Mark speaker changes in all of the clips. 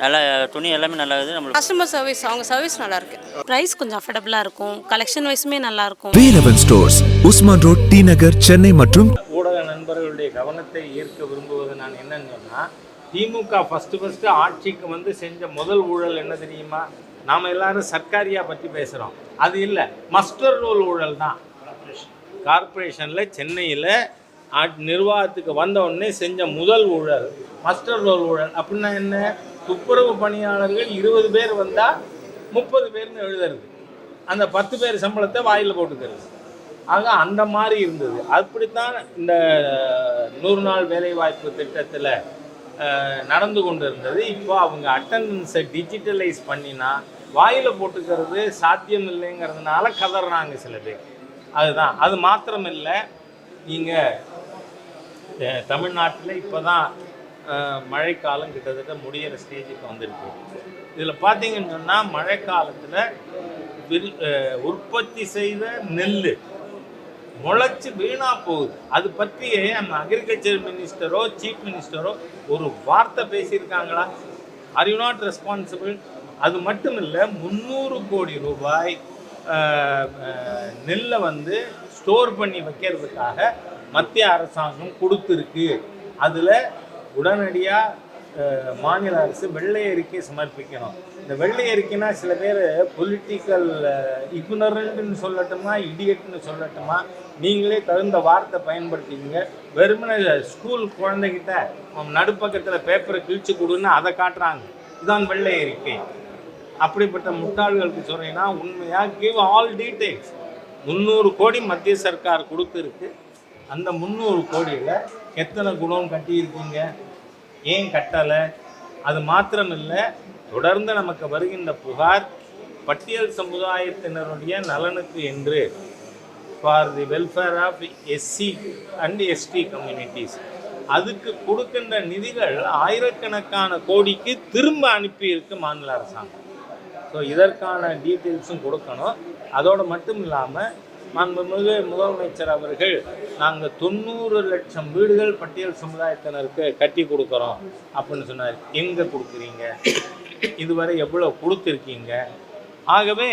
Speaker 1: நல்லா துணி எல்லாமே நல்லா இருக்குது. நம்மளுக்கு
Speaker 2: கஸ்டமர் சர்வீஸ், அவங்க சர்வீஸ் நல்லாயிருக்கு.
Speaker 3: ப்ரைஸ் கொஞ்சம் அஃபோர்டபுளாக இருக்கும், கலெக்ஷன் வைஸுமே நல்லாயிருக்கும்.
Speaker 4: V11 stores, Usman road, T Nagar, Chennai மற்றும்
Speaker 5: ஊடக நண்பர்களுடைய கவனத்தை ஈர்க்க விரும்புவது நான் என்னன்னு சொன்னால், திமுக ஃபஸ்ட்டு ஆட்சிக்கு வந்து செஞ்ச முதல் ஊழல் என்ன தெரியுமா? நாம் எல்லாரும் சர்க்காரியா பற்றி பேசுகிறோம், அது இல்லை, மஸ்டர் ரோல் ஊழல் தான். கார்பரேஷனில் சென்னையில் நிர்வாகத்துக்கு வந்த உடனே செஞ்ச முதல் ஊழல் மஸ்டர் ரோல் ஊழல். அப்படின்னா என்ன? துப்புரவு பணியாளர்கள் 20 பேர் வந்தால் 30 பேர்னு எழுதுறது, அந்த 10 பேர் சம்பளத்தை வாயில் போட்டுக்கிறது. ஆக அந்த மாதிரி இருந்தது. அப்படித்தான் இந்த 100 நாள் வேலைவாய்ப்பு திட்டத்தில் நடந்து கொண்டு இருந்தது. இப்போ அவங்க அட்டண்டன்ஸை டிஜிட்டலைஸ் பண்ணினா வாயில் போட்டுக்கிறது சாத்தியம் இல்லைங்கிறதுனால கதறாங்க சில பேர். அதுதான். அது மாத்திரம் இல்லை, நீங்கள் தமிழ்நாட்டில் இப்போ தான் மழைக்காலம் கிட்டத்தட்ட முடிகிற ஸ்டேஜுக்கு வந்திருக்கு. இதில் பார்த்தீங்கன்னு சொன்னால் மழைக்காலத்தில் உற்பத்தி செய்த நெல் முளைச்சி வீணாக போகுது. அது பற்றியே அந்த அக்ரிகல்ச்சர் மினிஸ்டரோ சீஃப் மினிஸ்டரோ ஒரு வார்த்தை பேசியிருக்காங்களா? Are you not responsible? அது மட்டும் இல்லை, 300 கோடி ரூபாய் நெல்லை வந்து ஸ்டோர் பண்ணி வைக்கிறதுக்காக மத்திய அரசாங்கம் கொடுத்துருக்கு. அதில் உடனடியாக மாநில அரசு வெள்ளை அறிக்கை சமர்ப்பிக்கணும். இந்த வெள்ளை அறிக்கைனா சில பேர் பொலிட்டிக்கல் இக்னரண்ட்னு சொல்லட்டுமா, இடியட்னு சொல்லட்டுமா, நீங்களே தகுந்த வார்த்தை பயன்படுத்திங்க. வெறுமனை ஸ்கூல் குழந்தைகிட்ட நடுப்பக்கத்தில் பேப்பரை கிழிச்சு கொடுன்னு அதை காட்டுறாங்க, இதுதான் வெள்ளை அறிக்கை. அப்படிப்பட்ட முட்டாள்களுக்கு சொல்கிறீங்கன்னா உண்மையாக கிவ் ஆல் டீட்டெயில்ஸ். 300 கோடி மத்திய சர்க்கார் கொடுத்துருக்கு. அந்த 300 கோடியில் எத்தனை குடோன் கட்டியிருக்கீங்க, ஏன் கட்டலை? அது மாத்திரமில்லை, தொடர்ந்து நமக்கு வருகின்ற புகார் பட்டியல் சமுதாயத்தினருடைய நலனுக்கு என்று for the welfare of SC and ST communities அதுக்கு கொடுக்கின்ற நிதிகள் ஆயிரக்கணக்கான கோடிக்கு திரும்ப அனுப்பியிருக்கு மாநில அரசாங்கம். ஸோ இதற்கான டீட்டெயில்ஸும் கொடுக்கணும். அதோடு மட்டும் இல்லாமல் மாண்புமிகு முதலமைச்சர் அவர்கள் நாங்கள் 90 லட்சம் வீடுகள் பட்டியல் சமுதாயத்தினருக்கு கட்டி கொடுக்குறோம் அப்படின்னு சொன்னார். எங்கே கொடுக்குறீங்க? இதுவரை எவ்வளோ கொடுத்துருக்கீங்க? ஆகவே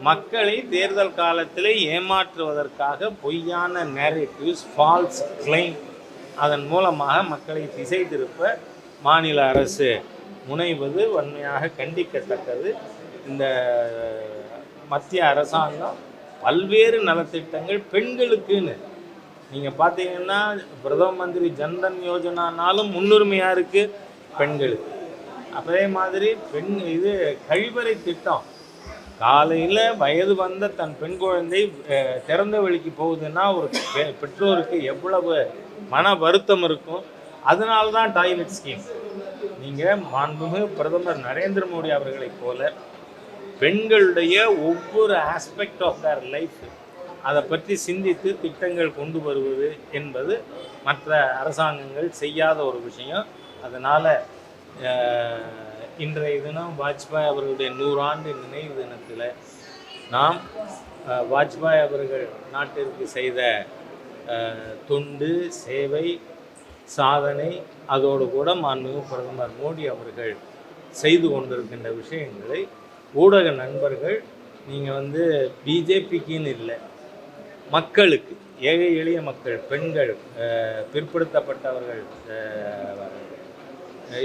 Speaker 5: மக்களை தேர்தல் காலத்தில் ஏமாற்றுவதற்காக பொய்யான நேரேட்டிவ்ஸ், ஃபால்ஸ் கிளைம், அதன் மூலமாக மக்களை திசை திருப்ப மாநில அரசு முனைவது வன்மையாக கண்டிக்கத்தக்கது. இந்த மத்திய அரசாங்கம் பல்வேறு நலத்திட்டங்கள் பெண்களுக்குன்னு நீங்கள் பார்த்தீங்கன்னா பிரதம மந்திரி ஜன்தன் யோஜனானாலும் முன்னுரிமையாக இருக்குது பெண்களுக்கு. அதே மாதிரி இது கழிவறை திட்டம், காலையில் வயது வந்த தன் பெண் குழந்தை திறந்த வெளிக்கு போகுதுன்னா ஒரு பெற்றோருக்கு எவ்வளவு மன வருத்தம் இருக்கும். அதனால தான் டாய்லெட் ஸ்கீம். நீங்கள் மாண்புமிகு பிரதமர் நரேந்திர மோடி அவர்களைப் போல பெண்களுடைய ஒவ்வொரு ஆஸ்பெக்ட் ஆஃப் தேர் லைஃப் அதை பற்றி சிந்தித்து திட்டங்கள் கொண்டு வருவது என்பது மற்ற அரசாங்கங்கள் செய்யாத ஒரு விஷயம். அதனால் இன்றைய தினம் வாஜ்பாய் அவர்களுடைய 100 ஆண்டு நினைவு தினத்தில் நாம் வாஜ்பாய் அவர்கள் நாட்டிற்கு செய்த தொண்டு, சேவை, சாதனை, அதோடு கூட மாண்புமிகு பிரதமர் மோடி அவர்கள் செய்து கொண்டிருக்கின்ற விஷயங்களை ஊடக நண்பர்கள் நீங்கள் வந்து பிஜேபிக்குன்னு இல்லை, மக்களுக்கு, ஏழை எளிய மக்கள், பெண்கள், பிற்படுத்தப்பட்டவர்கள்,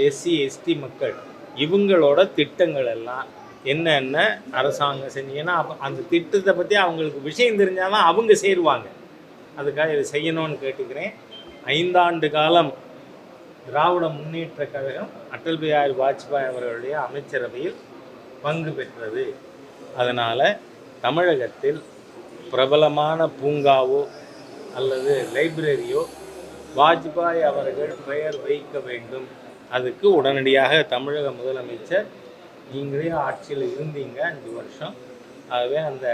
Speaker 5: எஸ்சி எஸ்டி மக்கள், இவங்களோட திட்டங்கள் எல்லாம் என்னென்ன அரசாங்கம் செஞ்சீங்கன்னா அந்த திட்டத்தை பற்றி அவங்களுக்கு விஷயம் தெரிஞ்சால் தான் அவங்க சேருவாங்க. அதுக்காக இதை செய்யணும்னு கேட்டுக்கிறேன். 5 ஆண்டு காலம் திராவிட முன்னேற்ற கழகம் அடல் பிஹாரி வாஜ்பாய் அவர்களுடைய அமைச்சரவையில் பங்கு பெற்றது. அதனால் தமிழகத்தில் பிரபலமான பூங்காவோ அல்லது லைப்ரரியோ வாஜ்பாய் அவர்கள் பெயர் வைக்க வேண்டும். அதுக்கு உடனடியாக தமிழக முதலமைச்சர், நீங்களே ஆட்சியில் இருந்தீங்க 5 வருஷம், ஆகவே அந்த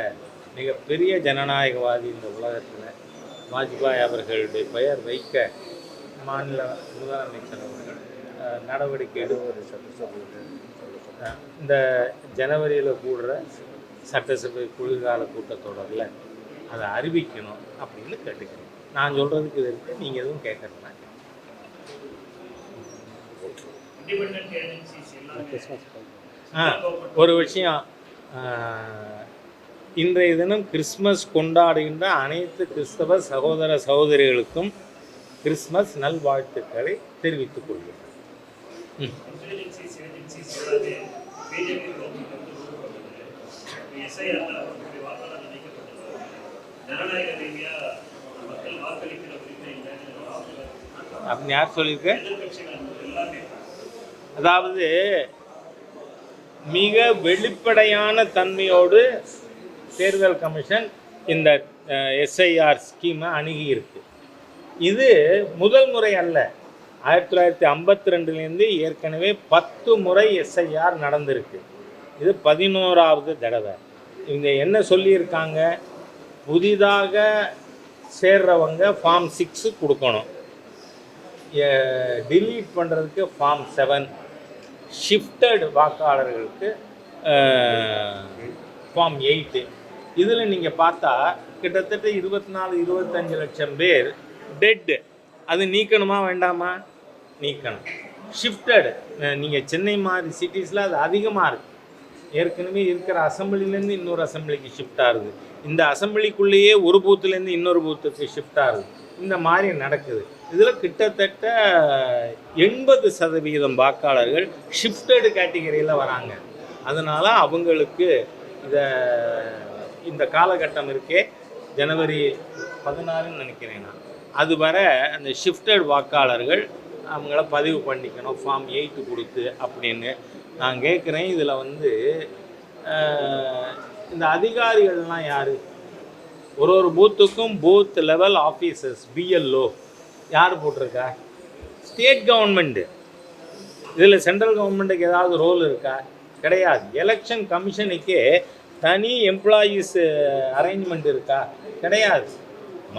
Speaker 5: மிகப்பெரிய ஜனநாயகவாதி இந்த உலகத்தில் வாஜ்பாய் அவர்களுடைய பெயர் வைக்க மாநில முதலமைச்சர் அவர்கள் நடவடிக்கை எடுப்பது இந்த ஜனவரியில் கூடுற சட்டசபை குளிர்கால கூட்டத்தொடரில் அதை அறிவிக்கணும் அப்படின்னு கேட்டுக்கிறேன். நான் சொல்கிறதுக்கு இது இருக்குது, நீங்கள் எதுவும் கேட்கறதுனா. ஒரு விஷயம், இன்றைய தினம் கிறிஸ்மஸ் கொண்டாடுகின்ற அனைத்து கிறிஸ்தவ சகோதர சகோதரிகளுக்கும் கிறிஸ்மஸ் நல்வாழ்த்துக்களை தெரிவித்துக் கொள்கிறேன். அப்படின்னு யார் சொல்லியிருக்க? அதாவது மிக வெளிப்படையான தன்மையோடு தேர்தல் கமிஷன் இந்த எஸ்ஐஆர் ஸ்கீமை அணுகியிருக்கு. இது முதல் முறை அல்ல. 1952 ஏற்கனவே 10 முறை எஸ்ஐஆர் நடந்திருக்கு. இது 11வது தடவை. இவங்க என்ன சொல்லியிருக்காங்க, புதிதாக சேர்றவங்க ஃபார்ம் 6 கொடுக்கணும், டிலீட் பண்ணுறதுக்கு ஃபார்ம் 7, ஷிஃப்டட் வாக்காளர்களுக்கு ஃபார்ம் 8. இதில் நீங்கள் பார்த்தா கிட்டத்தட்ட 24-25 லட்சம் பேர் டெட்டு. அது நீக்கணுமா வேண்டாமா? நீக்கணும். ஷிஃப்டட், நீங்கள் சென்னை மாதிரி சிட்டிஸில் அது அதிகமாக இருக்குது. ஏற்கனவே இருக்கிற அசம்பிளிலேருந்து இன்னொரு அசம்பிளிக்கு ஷிஃப்ட் ஆகுது. இந்த அசம்பிளிக்குள்ளேயே ஒரு பூத்துலேருந்து இன்னொரு பூத்துக்கு ஷிஃப்ட் ஆகுது. இந்த மாதிரி நடக்குது. இதில் கிட்டத்தட்ட 80% வாக்காளர்கள் ஷிஃப்டடு கேட்டகரியில் வராங்க. அதனால் அவங்களுக்கு இந்த காலகட்டம் இருக்கே, ஜனவரி 16ன்னு நினைக்கிறேன் நான், அது வர அந்த ஷிஃப்டட் வாக்காளர்கள் அவங்கள பதிவு பண்ணிக்கணும் ஃபார்ம் 8 கொடுத்து அப்படின்னு நான் கேட்குறேன். இதில் இந்த அதிகாரிகள்லாம் யார்? ஒரு பூத்துக்கும் பூத் லெவல் ஆஃபீஸர்ஸ், பிஎல்ஓ யார் போட்டிருக்கா? State government. இதில் சென்ட்ரல் கவர்மெண்ட்டுக்கு ஏதாவது ரோல் இருக்கா? கிடையாது. எலெக்ஷன் கமிஷனுக்கே தனி எம்ப்ளாயீஸ் அரேஞ்ச்மெண்ட் இருக்கா? கிடையாது.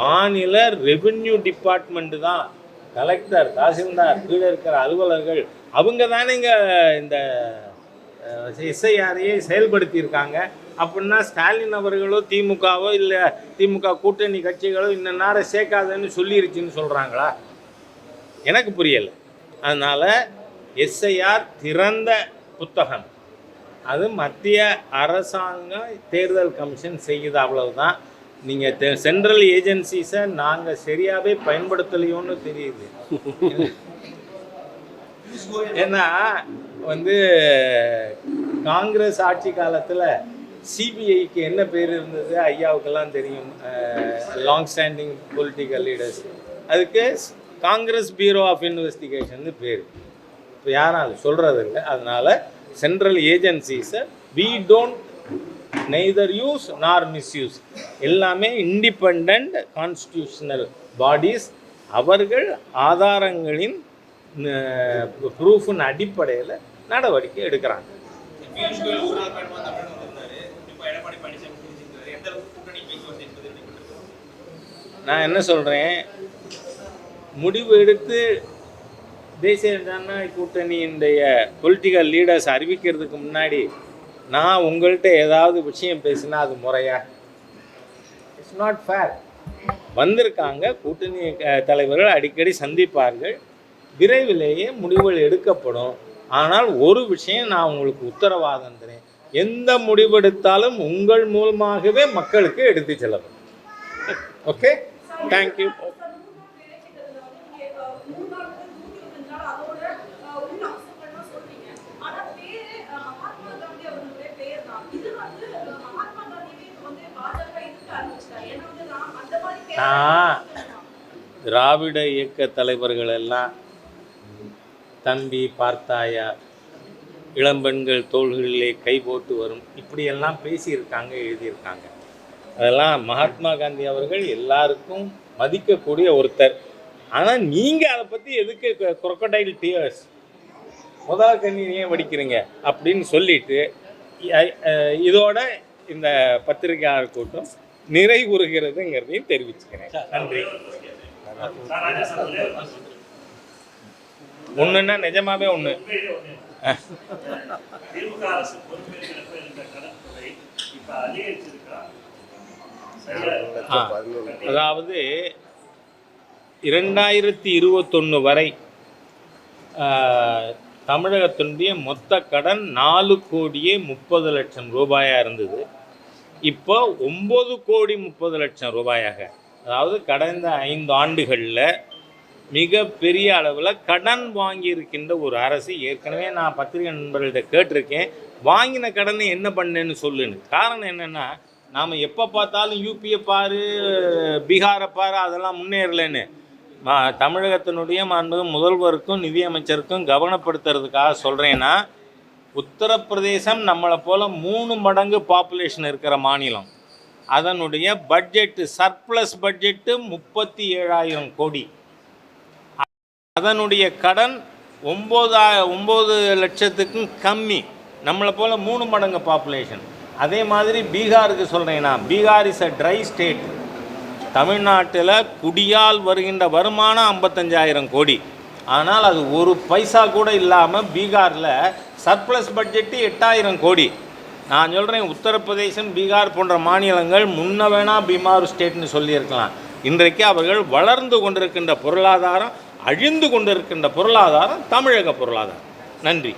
Speaker 5: மாநில ரெவென்யூ டிபார்ட்மெண்ட்டு தான், கலெக்டர், தாசில்தார், கீழே இருக்கிற அலுவலர்கள் அவங்க தானேங்க இந்த எஸ்ஐஆரையே செயல்படுத்தியிருக்காங்க. அப்படின்னா ஸ்டாலின் அவர்களோ திமுகவோ இல்லை திமுக கூட்டணி கட்சிகளோ இந்த நேரம் சேர்க்காதுன்னு சொல்லிருச்சுன்னு சொல்கிறாங்களா? எனக்கு புரியலை. அதனால் எஸ்ஐஆர் திறந்த புத்தகம், அது மத்திய அரசாங்கம் தேர்தல் கமிஷன் செய்யுது, அவ்வளவுதான். நீங்கள் சென்ட்ரல் ஏஜென்சிஸை நாங்கள் சரியாகவே பயன்படுத்தலையோன்னு தெரியுது. ஏன்னா காங்கிரஸ் ஆட்சி காலத்தில் சிபிஐக்கு என்ன பேர் இருந்தது ஐயாவுக்கெல்லாம் தெரியும், லாங் ஸ்டாண்டிங் பொலிட்டிக்கல் லீடர்ஸ். அதுக்கு காங்கிரஸ் பியூரோ ஆஃப் இன்வெஸ்டிகேஷன் பேர். இப்போ யாரும் அது சொல்கிறது இல்லை. அதனால் சென்ட்ரல் ஏஜென்சிஸை we don't neither use nor misuse, எல்லாமே இண்டிபெண்ட் கான்ஸ்டியூஷனல் பாடிஸ். அவர்கள் ஆதாரங்களின் ப்ரூஃபின் அடிப்படையில் நடவடிக்கை எடுக்கிறாங்க. நான் என்ன சொல்கிறேன், முடிவு எடுத்து தேசிய ஜனநாயக கூட்டணியினுடைய பொலிட்டிக்கல் லீடர்ஸ் அறிவிக்கிறதுக்கு முன்னாடி நான் உங்கள்கிட்ட ஏதாவது விஷயம் பேசினா அது முறையா? It's not fair. வந்திருக்காங்க, கூட்டணி தலைவர்கள் அடிக்கடி சந்திப்பார்கள், விரைவிலேயே முடிவுகள் எடுக்கப்படும். ஆனால் ஒரு விஷயம் நான் உங்களுக்கு உத்தரவாதம் தரேன், எந்த முடிவெடுத்தாலும் உங்கள் மூலமாகவே மக்களுக்கு எடுத்து செல்லப்படும். Okay, thank you. திராவிட இயக்க தலைவர்கள் எல்லாம் தம்பி பார்த்தாயா, இளம்பெண்கள் தோள்களிலே கை போட்டு வரும், இப்படியெல்லாம் பேசியிருக்காங்க, எழுதியிருக்காங்க. அதெல்லாம் மகாத்மா காந்தி அவர்கள் எல்லாருக்கும் மதிக்கக்கூடிய ஒருத்தர். ஆனால் நீங்கள் அதை பற்றி எதுக்கு crocodile tears, முதல் கண்ணீர் ஏன் வடிக்கிறீங்க அப்படின்னு சொல்லிட்டு இதோட இந்த பத்திரிகையாளர் கூட்டம் நிறைவுறுகிறதுங்கிறதையும் தெரிவிச்சுக்கிறேன். நன்றி. ஒன்றுன்னா நிஜமாவே ஒன்று. அதாவது 2021 வரை தமிழகத்தினுடைய மொத்த கடன் 4,30,00,000 ரூபாயாக இருந்தது. இப்போ 9,30,00,000 ரூபாயாக, அதாவது கடந்த 5 ஆண்டுகளில் மிகப்பெரிய அளவில் கடன் வாங்கியிருக்கின்ற ஒரு அரசு. ஏற்கனவே நான் பத்திரிகை நண்பர்கள்ட்ட கேட்டிருக்கேன், வாங்கின கடனை என்ன பண்ணேன்னு சொல்லுன்னு. காரணம் என்னென்னா, நாம் எப்போ பார்த்தாலும் யூபியை பாரு, பீகாரை பாரு, அதெல்லாம் முன்னேறலைன்னு தமிழகத்தினுடைய முதல்வருக்கும் நிதியமைச்சருக்கும் கவனப்படுத்துறதுக்காக சொல்கிறேன்னா, உத்தரப்பிரதேசம் நம்மளை போல் 3 மடங்கு பாப்புலேஷன் இருக்கிற மாநிலம். அதனுடைய பட்ஜெட்டு, சர்ப்ளஸ் பட்ஜெட்டு 37,000 கோடி. அதனுடைய கடன் 9 லட்சத்துக்கும் கம்மி. நம்மளை போல் 3 மடங்கு பாப்புலேஷன். அதே மாதிரி பீகாருக்கு சொல்கிறேன்னா, Bihar is a tri state. தமிழ்நாட்டில் குடியால் வருகின்ற வருமானம் 55,000 கோடி. ஆனால் அது ஒரு பைசா கூட இல்லாமல் பீகாரில் சர்ப்ளஸ் பட்ஜெட்டு 8,000 கோடி. நான் சொல்கிறேன், உத்தரப்பிரதேசம், பீகார் போன்ற மாநிலங்கள் முன்ன வேணால் பீமார் ஸ்டேட்னு சொல்லியிருக்கலாம். இன்றைக்கு அவர்கள் வளர்ந்து கொண்டிருக்கின்ற பொருளாதாரம், அழிந்து கொண்டிருக்கின்ற பொருளாதாரம் தமிழக பொருளாதாரம். நன்றி.